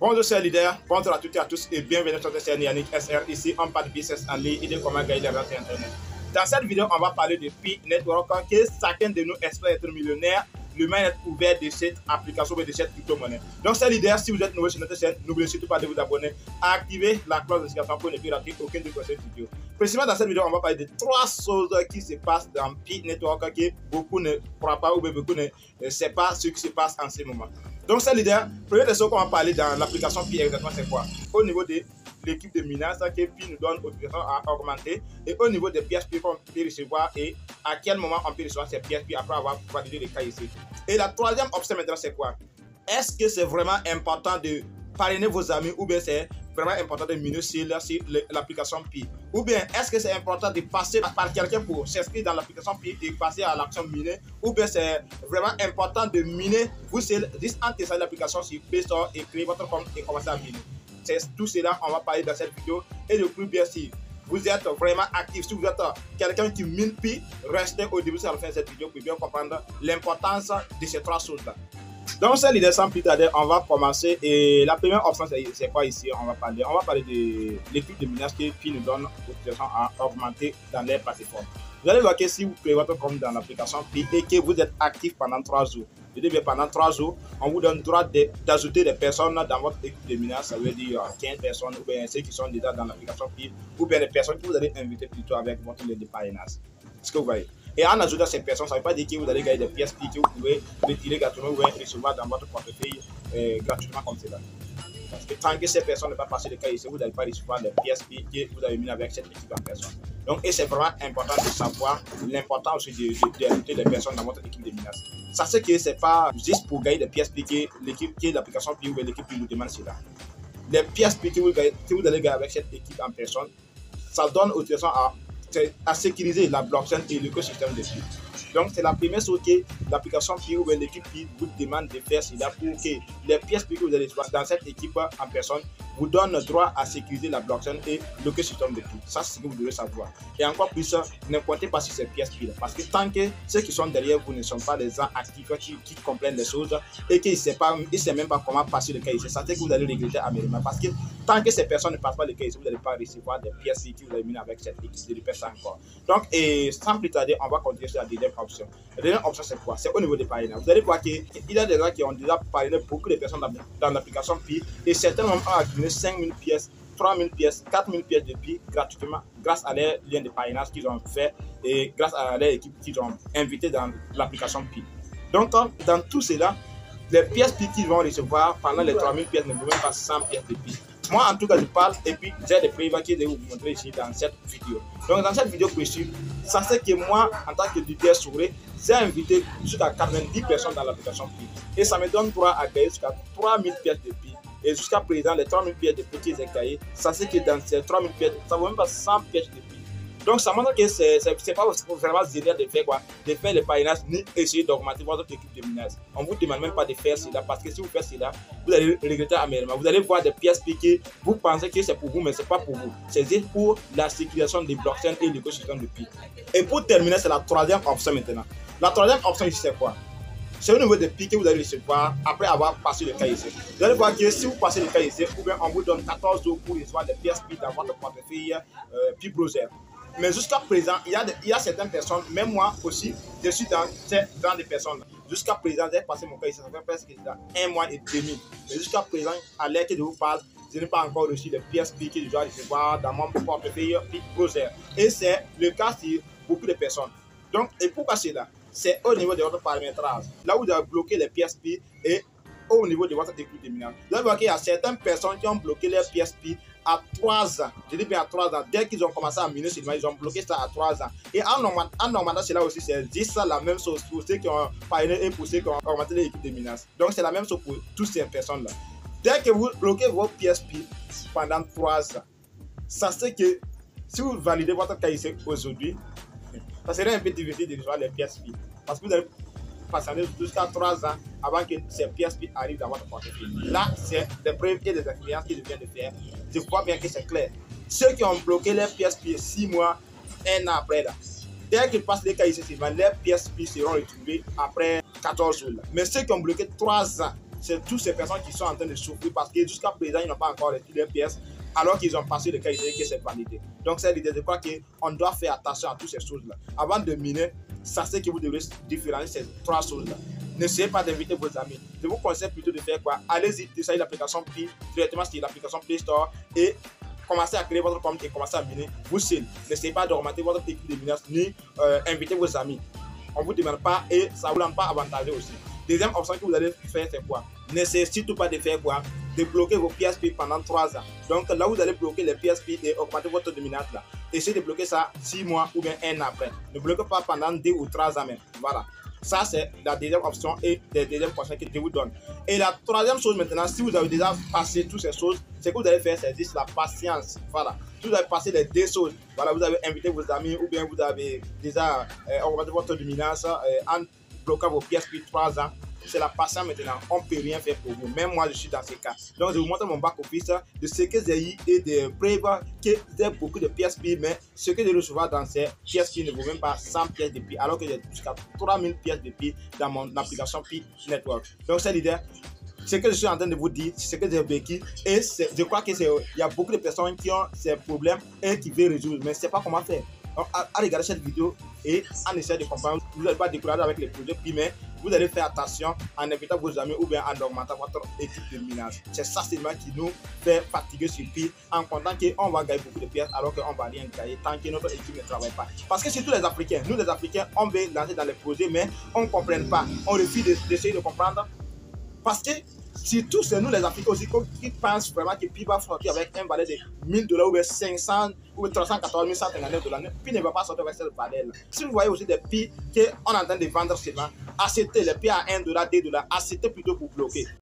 Bonjour chers leaders, bonjour à toutes et à tous et bienvenue sur cette chaîne Yannick SR. Ici, on parle de business en ligne et de comment gagner l'argent sur Internet. Dans cette vidéo, on va parler de Pi Network, que chacun de nous espère être millionnaire. Le mail est ouvert de cette application ou de cette crypto-monnaie. Donc, chers leaders, si vous êtes nouveau sur notre chaîne, n'oubliez surtout pas de vous abonner, à activer la cloche de notification pour ne plus rater aucune de ces vidéos. Précisément dans cette vidéo, on va parler de 3 choses qui se passent dans Pi Network que beaucoup ne croient pas ou beaucoup ne savent pas ce qui se passe en ce moment. Donc, chers leaders, première des choses qu'on va parler dans l'application Pi exactement, c'est quoi? Au niveau de l'équipe de minage que Pi nous donne autorisation à augmenter et au niveau des pièces Pi qu'on peut recevoir et à quel moment on peut recevoir ces pièces Pi après avoir validé les cas ici. Et la troisième option maintenant, c'est quoi? Est-ce que c'est vraiment important de parrainer vos amis ou bien c'est vraiment important de miner sur l'application Pi? Ou bien est-ce que c'est important de passer par quelqu'un pour s'inscrire dans l'application Pi et passer à l'action miner? Ou bien c'est vraiment important de miner vous seul, juste en testant l'application sur Play Store et créer votre compte et commencer à miner? C'est tout cela on va parler dans cette vidéo. Et le plus bien, si vous êtes vraiment actif, si vous êtes quelqu'un qui mine Pi, restez au début sur la fin de cette vidéo pour bien comprendre l'importance de ces 3 choses-là. Donc, c'est l'idée sans plus tarder, on va commencer. Et la première option, c'est quoi ici? On va parler de l'équipe de minage que Pi nous donne l'autorisation à augmenter dans les plateformes. Vous allez voir que si vous créez votre compte dans l'application Pi et que vous êtes actif pendant 3 jours, je dis bien pendant 3 jours, on vous donne le droit d'ajouter des personnes dans votre équipe de minage. Ça veut dire 15 personnes ou bien ceux qui sont déjà dans l'application Pi ou bien les personnes que vous allez inviter plutôt avec votre lien de parrainage. Est-ce que vous voyez? Et en ajoutant ces personnes, ça ne veut pas dire que vous allez gagner des pièces Pi que vous pouvez retirer gratuitement ou recevoir dans votre portefeuille gratuitement comme cela. Parce que tant que ces personnes ne pas passer le cas ici, vous n'allez pas recevoir les pièces Pi que vous avez mis avec cette équipe en personne. Donc, et c'est vraiment important de savoir l'importance aussi d'ajouter les personnes dans votre équipe de minage. Sachez que ce n'est pas juste pour gagner des pièces Pi que l'application Pi ou l'équipe Pi vous demande cela. Les pièces Pi que vous allez gagner avec cette équipe en personne, ça donne autorisation à sécuriser la blockchain et l'écosystème de Pi. Donc, c'est la première chose que l'application Pi ou l'équipe Pi vous demande de faire, c'est là pour que les pièces Pi que vous allez voir dans cette équipe en personne vous donnent droit à sécuriser la blockchain et l'écosystème de Pi. Ça, c'est ce que vous devez savoir. Et encore plus, ne comptez pas sur ces pièces Pi là. Parce que tant que ceux qui sont derrière vous ne sont pas des gens actifs qui comprennent les choses et qu'ils ne savent même pas comment passer le cas ici, ça fait que vous allez regretter amèrement. Parce que tant que ces personnes ne passent pas le cas ici, vous n'allez pas recevoir des pièces Pi que vous avez mis avec cette équipe. Je répète ça encore. Donc, sans plus tarder, on va continuer sur la deuxième option. La deuxième option, c'est quoi? C'est au niveau des parrainages. Vous allez voir qu'il y a des gens qui ont déjà parrainé beaucoup de personnes dans l'application Pi et certains ont accumulé 5000 pièces, 3000 pièces, 4000 pièces de Pi gratuitement grâce à leurs liens de parrainage qu'ils ont fait et grâce à leur équipe qu'ils ont invité dans l'application Pi. Donc, dans tout cela, les pièces Pi qu'ils vont recevoir pendant les 3000 pièces ne vont même pas 100 pièces de Pi. Moi, en tout cas, je parle et puis j'ai des preuves que je vais vous montrer ici dans cette vidéo. Donc, dans cette vidéo précise, sachez que moi, en tant que leader souré, j'ai invité jusqu'à 90 personnes dans l'application Pi. Et ça me donne droit à gagner jusqu'à 3000 pièces de Pi. Et jusqu'à présent, les 3000 pièces de Pi que j'ai gagnées, sachez que dans ces 3000 pièces, ça ne vaut même pas 100 pièces de Pi. Donc, ça montre que ce n'est pas vraiment génial de faire quoi? De faire les parrainages ni essayer d'augmenter votre équipe de minage. On ne vous demande même pas de faire cela parce que si vous faites cela, vous allez regretter amèrement. Vous allez voir des pièces piquées, vous pensez que c'est pour vous, mais ce n'est pas pour vous. C'est juste pour la sécurisation des blockchains et l'écosystème de Pi. Et pour terminer, c'est la troisième option maintenant. La troisième option ici, c'est quoi? C'est au niveau des Pi que vous allez recevoir après avoir passé le cas ici. Vous allez voir que si vous passez le cas ici, ou bien on vous donne 14 jours pour recevoir des pièces Pi dans votre portefeuille Pi Browser. Mais jusqu'à présent, il y a certaines personnes, même moi aussi, je suis dans ces genres de personnes. Jusqu'à présent, j'ai passé mon cas ici, ça fait presque 1 mois et demi. Mais jusqu'à présent, à l'heure que je vous parle, je n'ai pas encore reçu les pièces Pi que je dois recevoir dans mon portefeuille Pi Browser. Et c'est le cas sur beaucoup de personnes. Donc, et pourquoi c'est là? C'est au niveau de votre paramétrage. Là où vous avez bloqué les pièces Pi et au niveau de votre équipe de minage. Vous allez voir qu'il y a certaines personnes qui ont bloqué les pièces Pi à 3 ans. Je dis bien à 3 ans. Dès qu'ils ont commencé à miner, ils ont bloqué ça à 3 ans. Et en normandie, c'est là aussi, c'est juste la même chose pour ceux qui ont parrainé et pour ceux qui ont augmenté l'équipe de minage. Donc, c'est la même chose pour toutes ces personnes-là. Dès que vous bloquez vos pièces Pi pendant 3 ans, sachez que si vous validez votre cas ici aujourd'hui, ça serait un peu difficile de recevoir les pièces Pi. Parce que vous allez patienter jusqu'à 3 ans avant que ces pièces Pi arrivent dans votre portefeuille. Là, c'est des preuves et des expériences que je viens de faire. Je vois bien que c'est clair. Ceux qui ont bloqué les pièces Pi 6 mois, 1 an après, là, dès qu'ils passent les cas ici, les pièces Pi seront retrouvées après 14 jours. Là. Mais ceux qui ont bloqué 3 ans, c'est toutes ces personnes qui sont en train de souffrir parce que jusqu'à présent, ils n'ont pas encore reçu leurs pièces alors qu'ils ont passé le cas que c'est validé. Donc, c'est l'idée. Je crois qu'on doit faire attention à toutes ces choses-là. Avant de miner, sachez que vous devrez différencier ces trois choses-là. N'essayez pas d'inviter vos amis. Je vous conseille plutôt de faire quoi? Allez-y, téléchargez l'application Pi directement sur l'application Play Store et commencez à créer votre compte et commencez à miner vous seul. N'essayez pas d'augmenter votre équipe de mineurs ni inviter vos amis. On ne vous demande pas et ça ne vous rend pas avantageux aussi. Deuxième option que vous allez faire, c'est quoi? N'essayez surtout pas de faire quoi? De bloquer vos PSP pendant 3 ans. Donc là, vous allez bloquer les PSP et augmenter votre dominance là. Essayez de bloquer ça 6 mois ou bien 1 an après. Ne bloquez pas pendant 2 ou 3 ans même. Voilà. Ça, c'est la deuxième option et les deuxièmes conseils que je vous donne. Et la troisième chose maintenant, si vous avez déjà passé toutes ces choses, ce que vous allez faire, c'est juste la patience. Voilà. Si vous avez passé les deux choses, voilà, vous avez invité vos amis ou bien vous avez déjà augmenté votre dominance en bloquant vos pièces depuis 3 ans. C'est la patience maintenant. On ne peut rien faire pour vous. Même moi, je suis dans ces cas. Donc, je vous montre mon back-office de ce que j'ai eu et des preuves que j'ai beaucoup de PSP, mais ce que je reçois dans ces PSP ne vaut même pas 100 pièces de Pi, alors que j'ai jusqu'à 3000 pièces de Pi dans mon application Pi Network. Donc, c'est l'idée. Ce que je suis en train de vous dire, c'est ce que j'ai vécu et je crois qu'il y a beaucoup de personnes qui ont ces problèmes et qui veulent résoudre, mais je ne sais pas comment faire. Donc, à regarder cette vidéo et en essayant de comprendre, vous n'allez pas décourager avec les projets Pi, mais vous allez faire attention en invitant vos amis ou bien en augmentant votre équipe de minage. C'est ça seulement qui nous fait fatiguer sur Pi en comptant qu'on va gagner beaucoup de pièces alors qu'on ne va rien gagner tant que notre équipe ne travaille pas. Parce que surtout les Africains, nous les Africains, on veut lancer dans les projets, mais on ne comprend pas. On refuse d'essayer de comprendre parce que surtout, c'est nous les Africains aussi qui pensent vraiment que Pi va sortir avec un valeur de 1000 $ ou bien 500 ou 314 159 $. Pi ne va pas sortir avec cette valeur. Si vous voyez aussi des Pi qu'on est en train de vendre seulement, achetez les Pi à 1 $, 2 $, achetez plutôt pour bloquer.